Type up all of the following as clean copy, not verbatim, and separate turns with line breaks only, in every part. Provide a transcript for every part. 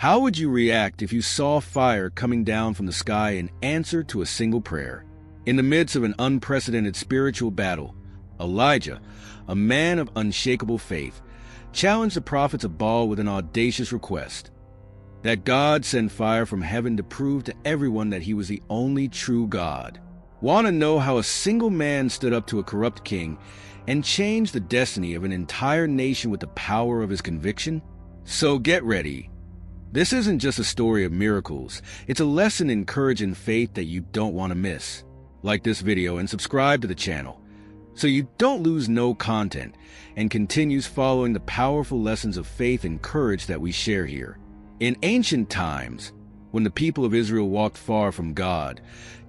How would you react if you saw fire coming down from the sky in answer to a single prayer? In the midst of an unprecedented spiritual battle, Elijah, a man of unshakable faith, challenged the prophets of Baal with an audacious request: that God send fire from heaven to prove to everyone that he was the only true God. Want to know how a single man stood up to a corrupt king and changed the destiny of an entire nation with the power of his conviction? So get ready. This isn't just a story of miracles. It's a lesson in courage and faith that you don't want to miss. Like this video and subscribe to the channel so you don't lose no content and continues following the powerful lessons of faith and courage that we share here. In ancient times, when the people of Israel walked far from God,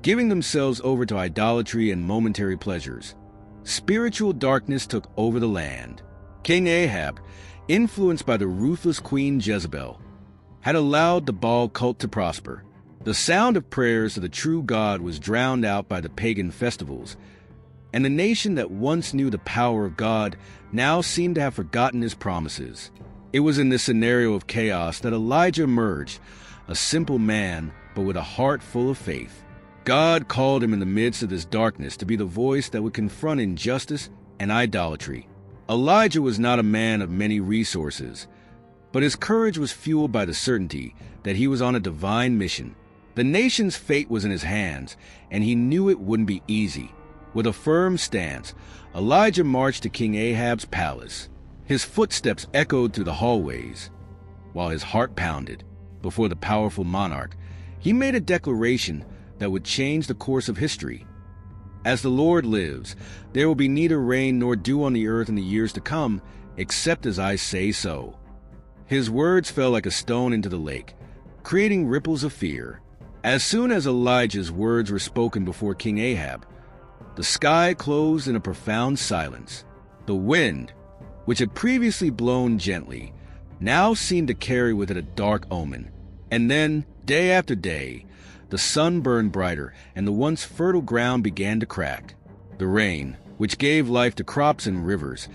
giving themselves over to idolatry and momentary pleasures, spiritual darkness took over the land. King Ahab, influenced by the ruthless Queen Jezebel, had allowed the Baal cult to prosper. The sound of prayers to the true God was drowned out by the pagan festivals, and the nation that once knew the power of God now seemed to have forgotten his promises. It was in this scenario of chaos that Elijah emerged, a simple man, but with a heart full of faith. God called him in the midst of this darkness to be the voice that would confront injustice and idolatry. Elijah was not a man of many resources, but his courage was fueled by the certainty that he was on a divine mission. The nation's fate was in his hands, and he knew it wouldn't be easy. With a firm stance, Elijah marched to King Ahab's palace. His footsteps echoed through the hallways, while his heart pounded. Before the powerful monarch, he made a declaration that would change the course of history. As the Lord lives, there will be neither rain nor dew on the earth in the years to come, except as I say so. His words fell like a stone into the lake, creating ripples of fear. As soon as Elijah's words were spoken before King Ahab, the sky closed in a profound silence. The wind, which had previously blown gently, now seemed to carry with it a dark omen. And then, day after day, the sun burned brighter, and the once fertile ground began to crack. The rain, which gave life to crops and rivers,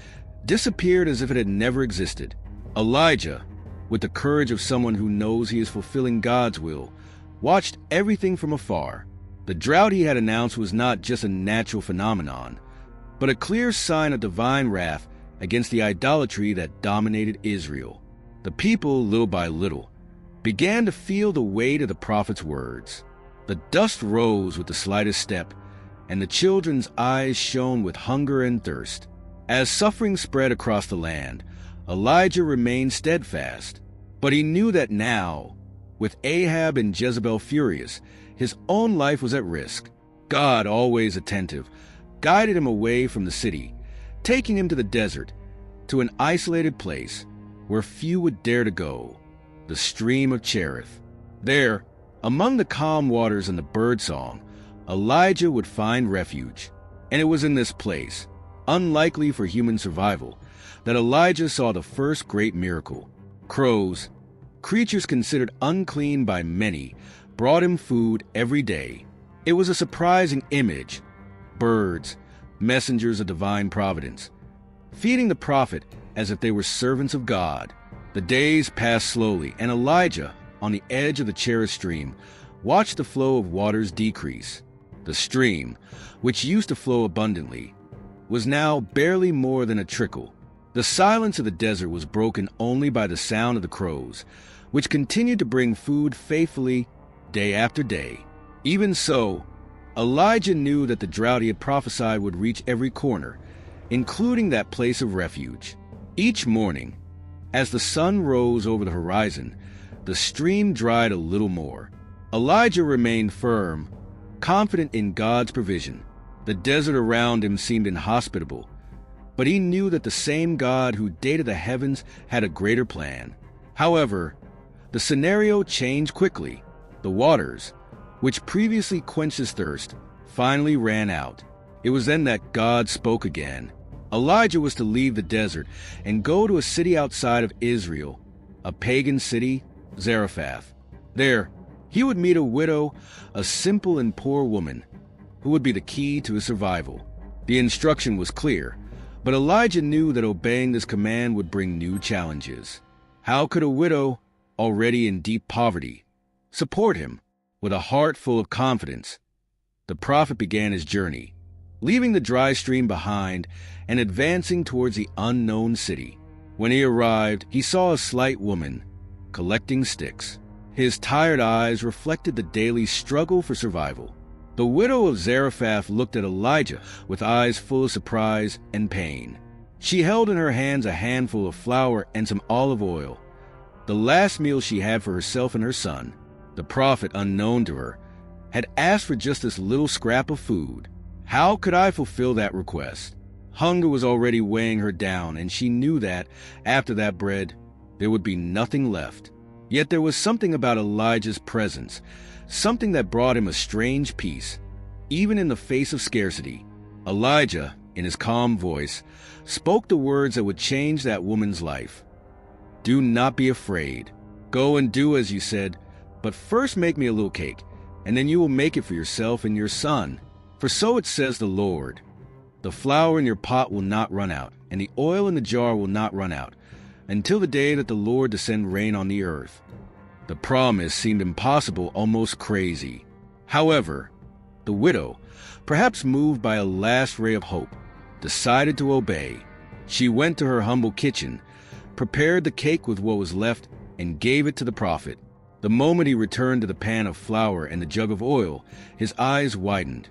disappeared as if it had never existed. Elijah, with the courage of someone who knows he is fulfilling God's will, watched everything from afar. The drought he had announced was not just a natural phenomenon, but a clear sign of divine wrath against the idolatry that dominated Israel. The people, little by little, began to feel the weight of the prophet's words. The dust rose with the slightest step, and the children's eyes shone with hunger and thirst. As suffering spread across the land, Elijah remained steadfast, but he knew that now, with Ahab and Jezebel furious, his own life was at risk. God, always attentive, guided him away from the city, taking him to the desert, to an isolated place where few would dare to go, the stream of Cherith. There, among the calm waters and the birdsong, Elijah would find refuge. And it was in this place, unlikely for human survival, that Elijah saw the first great miracle. Crows, creatures considered unclean by many, brought him food every day. It was a surprising image. Birds, messengers of divine providence, feeding the prophet as if they were servants of God. The days passed slowly, and Elijah, on the edge of the Cherith stream, watched the flow of waters decrease. The stream, which used to flow abundantly, was now barely more than a trickle. The silence of the desert was broken only by the sound of the crows, which continued to bring food faithfully day after day. Even so, Elijah knew that the drought he had prophesied would reach every corner, including that place of refuge. Each morning, as the sun rose over the horizon, the stream dried a little more. Elijah remained firm, confident in God's provision. The desert around him seemed inhospitable, but he knew that the same God who dated the heavens had a greater plan. However, the scenario changed quickly. The waters, which previously quenched his thirst, finally ran out. It was then that God spoke again. Elijah was to leave the desert and go to a city outside of Israel, a pagan city, Zarephath. There, he would meet a widow, a simple and poor woman, who would be the key to his survival. The instruction was clear, but Elijah knew that obeying this command would bring new challenges. How could a widow, already in deep poverty, support him. With a heart full of confidence, the prophet began his journey, leaving the dry stream behind and advancing towards the unknown city. When he arrived, he saw a slight woman collecting sticks. His tired eyes reflected the daily struggle for survival. The widow of Zarephath looked at Elijah with eyes full of surprise and pain. She held in her hands a handful of flour and some olive oil, the last meal she had for herself and her son. The prophet, unknown to her, had asked for just this little scrap of food. How could I fulfill that request? Hunger was already weighing her down, and she knew that, after that bread, there would be nothing left. Yet there was something about Elijah's presence, something that brought him a strange peace, even in the face of scarcity. Elijah, in his calm voice, spoke the words that would change that woman's life. "Do not be afraid. Go and do as you said, but first make me a little cake, and then you will make it for yourself and your son. For so it says the Lord, the flour in your pot will not run out, and the oil in the jar will not run out, until the day that the Lord descend rain on the earth." The promise seemed impossible, almost crazy. However, the widow, perhaps moved by a last ray of hope, decided to obey. She went to her humble kitchen, prepared the cake with what was left, and gave it to the prophet. The moment he returned to the pan of flour and the jug of oil, his eyes widened.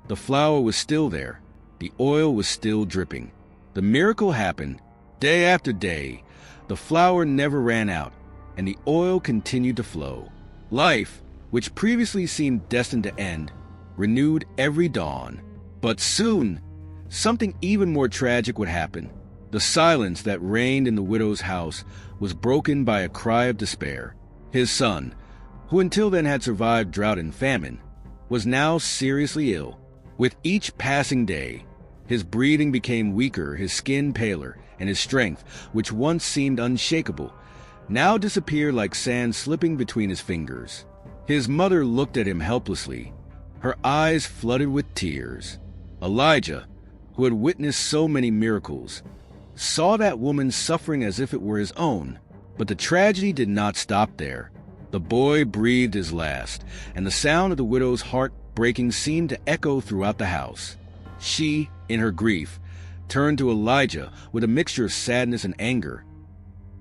The flour was still there. The oil was still dripping. The miracle happened. Day after day, the flour never ran out, and the oil continued to flow. Life, which previously seemed destined to end, renewed every dawn. But soon, something even more tragic would happen. The silence that reigned in the widow's house was broken by a cry of despair. His son, who until then had survived drought and famine, was now seriously ill. With each passing day, his breathing became weaker, his skin paler, and his strength, which once seemed unshakable, now disappeared like sand slipping between his fingers. His mother looked at him helplessly, her eyes flooded with tears. Elijah, who had witnessed so many miracles, saw that woman suffering as if it were his own. But the tragedy did not stop there. The boy breathed his last, and the sound of the widow's heart breaking seemed to echo throughout the house. She, in her grief, turned to Elijah with a mixture of sadness and anger.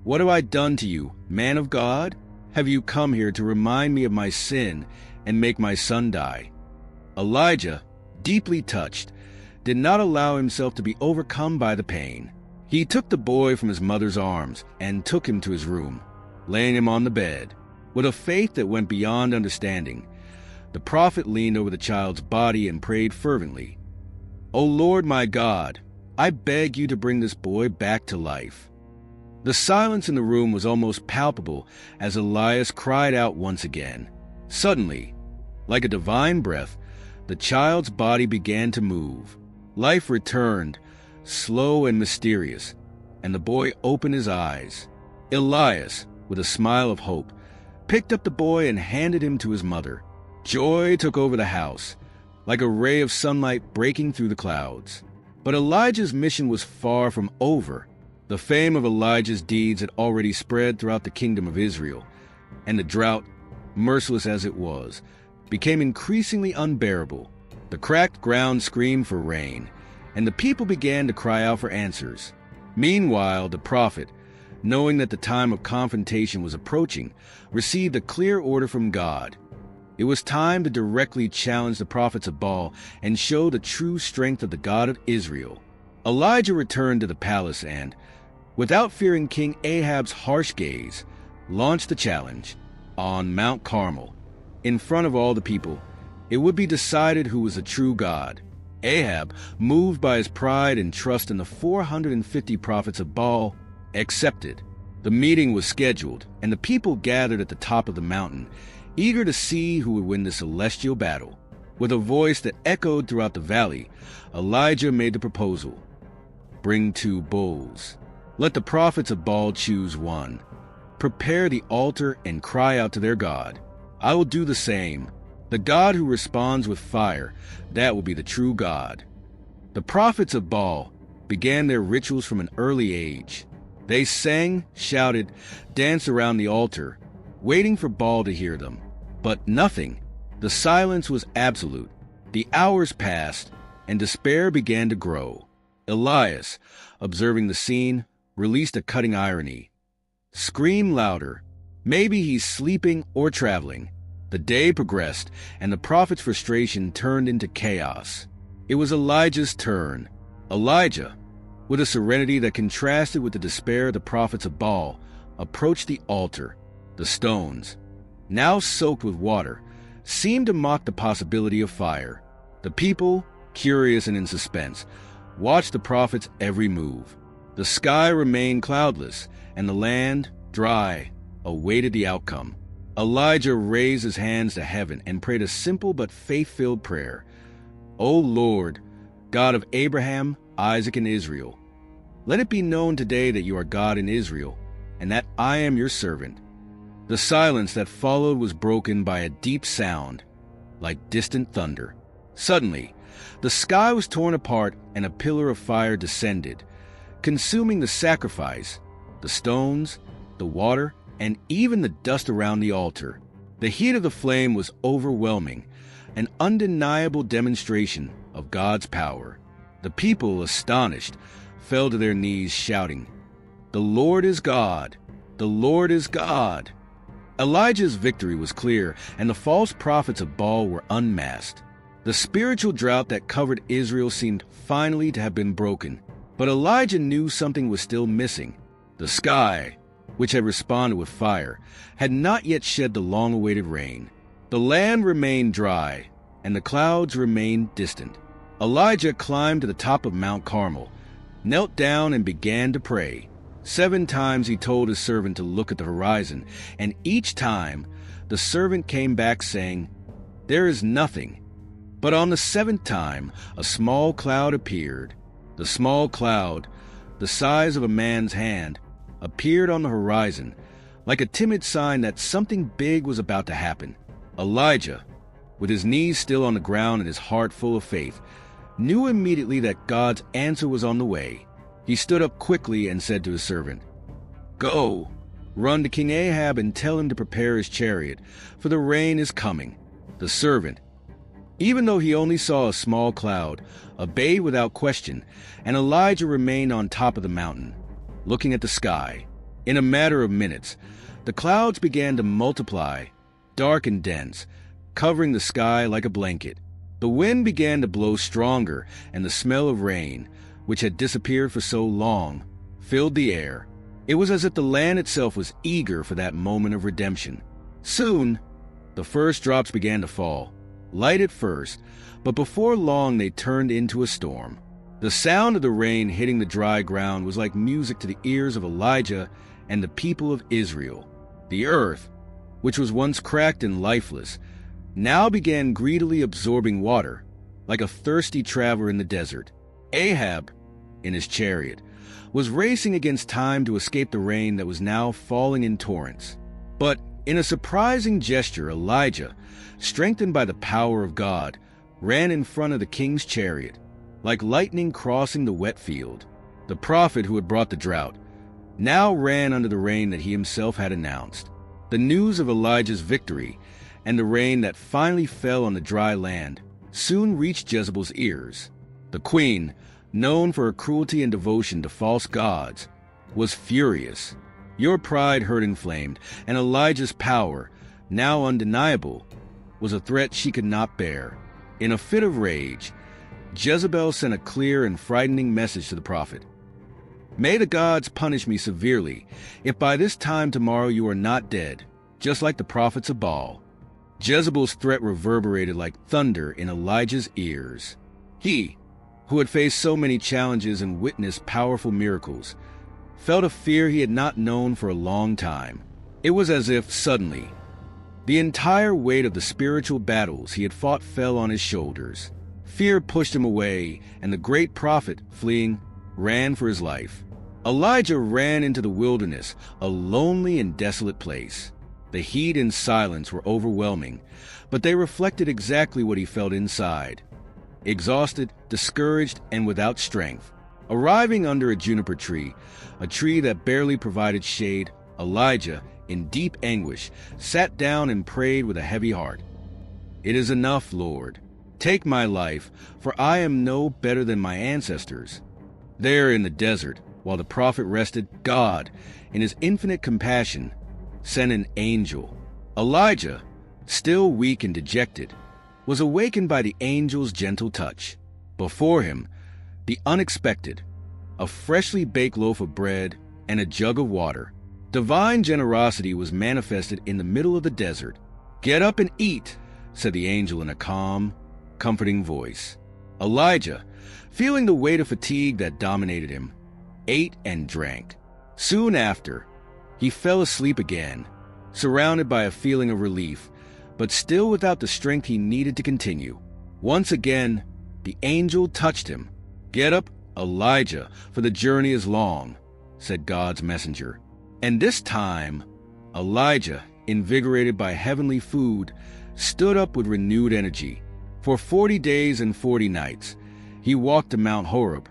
"What have I done to you, man of God? Have you come here to remind me of my sin and make my son die?" Elijah, deeply touched, did not allow himself to be overcome by the pain. He took the boy from his mother's arms and took him to his room, laying him on the bed. With a faith that went beyond understanding, the prophet leaned over the child's body and prayed fervently. "O Lord my God, I beg you to bring this boy back to life." The silence in the room was almost palpable as Elias cried out once again. Suddenly, like a divine breath, the child's body began to move. Life returned, slow and mysterious, and the boy opened his eyes. Elias, with a smile of hope, picked up the boy and handed him to his mother. Joy took over the house, like a ray of sunlight breaking through the clouds. But Elijah's mission was far from over. The fame of Elijah's deeds had already spread throughout the kingdom of Israel, and the drought, merciless as it was, became increasingly unbearable. The cracked ground screamed for rain, and the people began to cry out for answers. Meanwhile, the prophet, knowing that the time of confrontation was approaching, received a clear order from God. It was time to directly challenge the prophets of Baal and show the true strength of the God of Israel. Elijah returned to the palace and, without fearing King Ahab's harsh gaze, launched the challenge. On Mount Carmel, in front of all the people, it would be decided who was the true God. Ahab, moved by his pride and trust in the 450 prophets of Baal, accepted. The meeting was scheduled, and the people gathered at the top of the mountain, eager to see who would win the celestial battle. With a voice that echoed throughout the valley, Elijah made the proposal. "Bring 2 bulls. Let the prophets of Baal choose one. Prepare the altar and cry out to their God. I will do the same. The God who responds with fire, that will be the true God." The prophets of Baal began their rituals from an early age. They sang, shouted, danced around the altar, waiting for Baal to hear them. But nothing. The silence was absolute. The hours passed, and despair began to grow. Elias, observing the scene, released a cutting irony. Scream louder. Maybe he's sleeping or traveling. The day progressed, and the prophet's frustration turned into chaos. It was Elijah's turn. Elijah, with a serenity that contrasted with the despair of the prophets of Baal, approached the altar. The stones, now soaked with water, seemed to mock the possibility of fire. The people, curious and in suspense, watched the prophet's every move. The sky remained cloudless, and the land, dry, awaited the outcome. Elijah raised his hands to heaven and prayed a simple but faith-filled prayer. O Lord, God of Abraham, Isaac, and Israel, let it be known today that you are God in Israel, and that I am your servant. The silence that followed was broken by a deep sound, like distant thunder. Suddenly, the sky was torn apart and a pillar of fire descended, consuming the sacrifice, the stones, the water, and even the dust around the altar. The heat of the flame was overwhelming, an undeniable demonstration of God's power. The people, astonished, fell to their knees shouting, "The Lord is God! The Lord is God!" Elijah's victory was clear, and the false prophets of Baal were unmasked. The spiritual drought that covered Israel seemed finally to have been broken. But Elijah knew something was still missing. The sky, which had responded with fire, had not yet shed the long-awaited rain. The land remained dry, and the clouds remained distant. Elijah climbed to the top of Mount Carmel, knelt down and began to pray. 7 times he told his servant to look at the horizon, and each time the servant came back saying, "There is nothing." But on the 7th time, a small cloud appeared. The small cloud, the size of a man's hand, appeared on the horizon, like a timid sign that something big was about to happen. Elijah, with his knees still on the ground and his heart full of faith, knew immediately that God's answer was on the way. He stood up quickly and said to his servant, "Go, run to King Ahab and tell him to prepare his chariot, for the rain is coming." The servant, even though he only saw a small cloud, obeyed without question, and Elijah remained on top of the mountain, looking at the sky. In a matter of minutes, the clouds began to multiply, dark and dense, covering the sky like a blanket. The wind began to blow stronger, and the smell of rain, which had disappeared for so long, filled the air. It was as if the land itself was eager for that moment of redemption. Soon, the first drops began to fall, light at first, but before long they turned into a storm. The sound of the rain hitting the dry ground was like music to the ears of Elijah and the people of Israel. The earth, which was once cracked and lifeless, now began greedily absorbing water, like a thirsty traveler in the desert. Ahab, in his chariot, was racing against time to escape the rain that was now falling in torrents. But in a surprising gesture, Elijah, strengthened by the power of God, ran in front of the king's chariot, like lightning crossing the wet field. The prophet who had brought the drought now ran under the rain that he himself had announced. The news of Elijah's victory and the rain that finally fell on the dry land soon reached Jezebel's ears. The queen, known for her cruelty and devotion to false gods, was furious. Your pride hurt inflamed, and Elijah's power, now undeniable, was a threat she could not bear. In a fit of rage, Jezebel sent a clear and frightening message to the prophet. "May the gods punish me severely if by this time tomorrow you are not dead, just like the prophets of Baal." Jezebel's threat reverberated like thunder in Elijah's ears. He, who had faced so many challenges and witnessed powerful miracles, felt a fear he had not known for a long time. It was as if, suddenly, the entire weight of the spiritual battles he had fought fell on his shoulders. Fear pushed him away, and the great prophet, fleeing, ran for his life. Elijah ran into the wilderness, a lonely and desolate place. The heat and silence were overwhelming, but they reflected exactly what he felt inside. Exhausted, discouraged, and without strength. Arriving under a juniper tree, a tree that barely provided shade, Elijah, in deep anguish, sat down and prayed with a heavy heart. "It is enough, Lord. Take my life, for I am no better than my ancestors." There in the desert, while the prophet rested, God, in his infinite compassion, sent an angel. Elijah, still weak and dejected, was awakened by the angel's gentle touch. Before him, the unexpected, a freshly baked loaf of bread and a jug of water. Divine generosity was manifested in the middle of the desert. "Get up and eat," said the angel in a calm, comforting voice. Elijah, feeling the weight of fatigue that dominated him, ate and drank. Soon after, he fell asleep again, surrounded by a feeling of relief, but still without the strength he needed to continue. Once again, the angel touched him. "Get up, Elijah, for the journey is long," said God's messenger. And this time, Elijah, invigorated by heavenly food, stood up with renewed energy. For 40 days and 40 nights, he walked to Mount Horeb,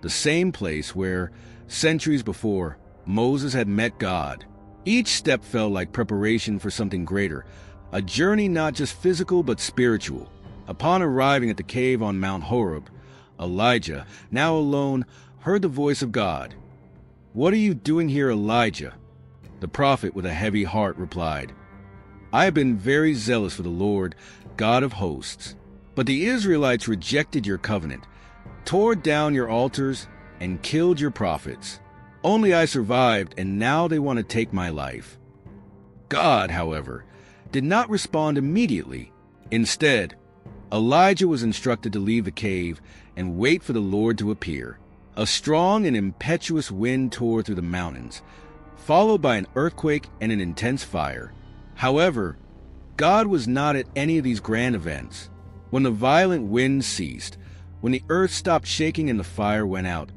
the same place where, centuries before, Moses had met God. Each step felt like preparation for something greater, a journey not just physical but spiritual. Upon arriving at the cave on Mount Horeb, Elijah, now alone, heard the voice of God. "What are you doing here, Elijah?" The prophet, with a heavy heart, replied, "I have been very zealous for the Lord, God of hosts. But the Israelites rejected your covenant, tore down your altars, and killed your prophets. Only I survived, and now they want to take my life." God, however, did not respond immediately. Instead, Elijah was instructed to leave the cave and wait for the Lord to appear. A strong and impetuous wind tore through the mountains, followed by an earthquake and an intense fire. However, God was not at any of these grand events. When the violent wind ceased, when the earth stopped shaking and the fire went out,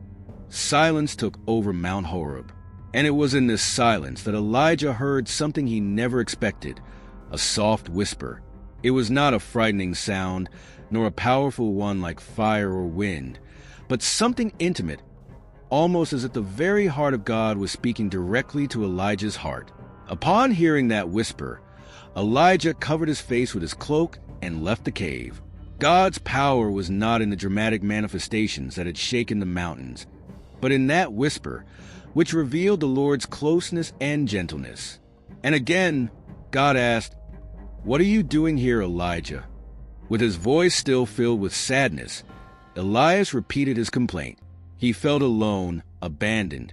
silence took over Mount Horeb. And it was in this silence that Elijah heard something he never expected, a soft whisper. It was not a frightening sound, nor a powerful one like fire or wind, but something intimate, almost as if the very heart of God was speaking directly to Elijah's heart. Upon hearing that whisper, Elijah covered his face with his cloak and left the cave. God's power was not in the dramatic manifestations that had shaken the mountains, but in that whisper, which revealed the Lord's closeness and gentleness. And again, God asked, "What are you doing here, Elijah?" With his voice still filled with sadness, Elias repeated his complaint. He felt alone, abandoned,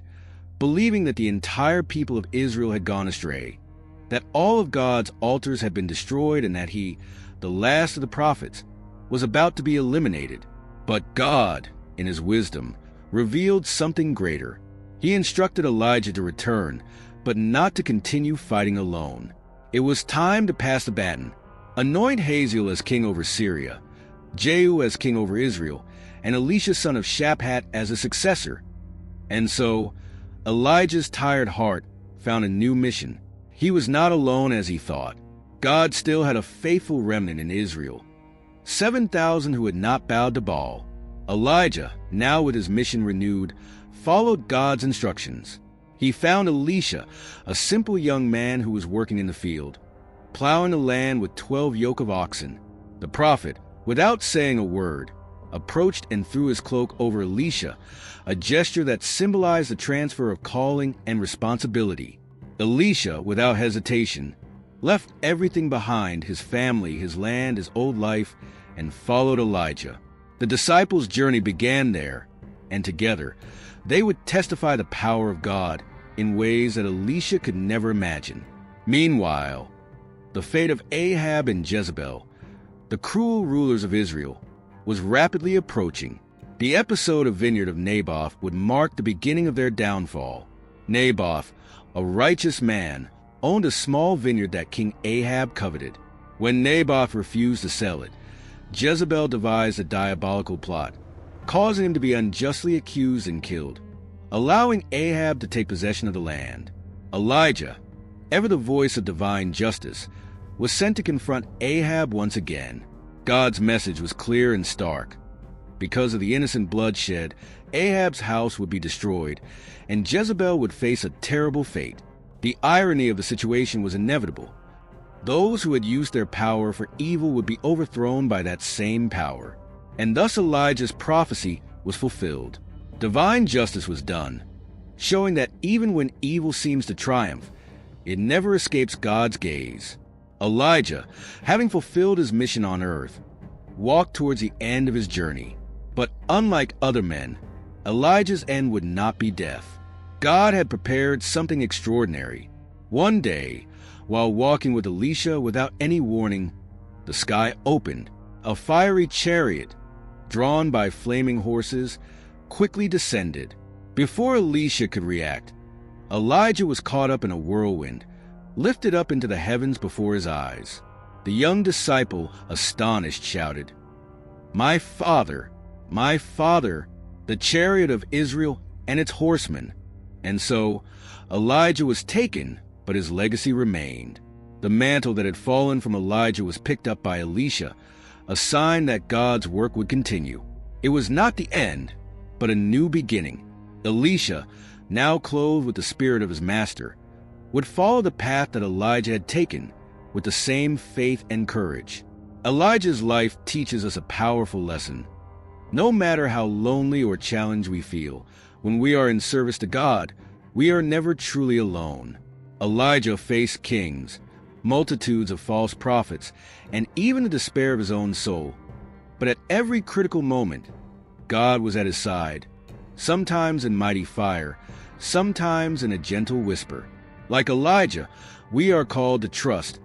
believing that the entire people of Israel had gone astray, that all of God's altars had been destroyed, and that he, the last of the prophets, was about to be eliminated. But God, in his wisdom, revealed something greater. He instructed Elijah to return, but not to continue fighting alone. It was time to pass the baton. Anoint Hazael as king over Syria, Jehu as king over Israel, and Elisha son of Shaphat as a successor. And so, Elijah's tired heart found a new mission. He was not alone as he thought. God still had a faithful remnant in Israel, 7,000 who had not bowed to Baal. Elijah, now with his mission renewed, followed God's instructions. He found Elisha, a simple young man who was working in the field, plowing the land with 12 yoke of oxen. The prophet, without saying a word, approached and threw his cloak over Elisha, a gesture that symbolized the transfer of calling and responsibility. Elisha, without hesitation, left everything behind, his family, his land, his old life, and followed Elijah. The disciples' journey began there, and together, they would testify the power of God in ways that Elisha could never imagine. Meanwhile, the fate of Ahab and Jezebel, the cruel rulers of Israel, was rapidly approaching. The episode of Vineyard of Naboth would mark the beginning of their downfall. Naboth, a righteous man, owned a small vineyard that King Ahab coveted. When Naboth refused to sell it, Jezebel devised a diabolical plot, causing him to be unjustly accused and killed, allowing Ahab to take possession of the land. Elijah, ever the voice of divine justice, was sent to confront Ahab once again. God's message was clear and stark. Because of the innocent bloodshed, Ahab's house would be destroyed, and Jezebel would face a terrible fate. The irony of the situation was inevitable. Those who had used their power for evil would be overthrown by that same power. And thus Elijah's prophecy was fulfilled. Divine justice was done, showing that even when evil seems to triumph, it never escapes God's gaze. Elijah, having fulfilled his mission on earth, walked towards the end of his journey. But unlike other men, Elijah's end would not be death. God had prepared something extraordinary. One day, while walking with Elisha without any warning, the sky opened. A fiery chariot, drawn by flaming horses, quickly descended. Before Elisha could react, Elijah was caught up in a whirlwind, lifted up into the heavens before his eyes. The young disciple, astonished, shouted, my father, the chariot of Israel and its horsemen." And so Elijah was taken, but his legacy remained. The mantle that had fallen from Elijah was picked up by Elisha, a sign that God's work would continue. It was not the end, but a new beginning. Elisha, now clothed with the spirit of his master, would follow the path that Elijah had taken with the same faith and courage. Elijah's life teaches us a powerful lesson. No matter how lonely or challenged we feel, when we are in service to God, we are never truly alone. Elijah faced kings, multitudes of false prophets, and even the despair of his own soul. But at every critical moment, God was at his side, sometimes in mighty fire, sometimes in a gentle whisper. Like Elijah, we are called to trust,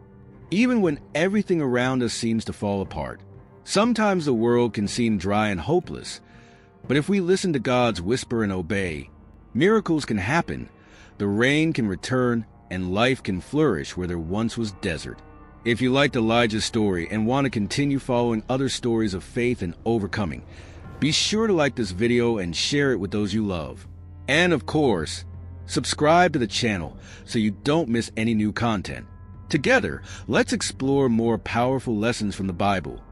even when everything around us seems to fall apart. Sometimes the world can seem dry and hopeless, but if we listen to God's whisper and obey, miracles can happen, the rain can return, and life can flourish where there once was desert. If you liked Elijah's story and want to continue following other stories of faith and overcoming, be sure to like this video and share it with those you love. And of course, subscribe to the channel so you don't miss any new content. Together, let's explore more powerful lessons from the Bible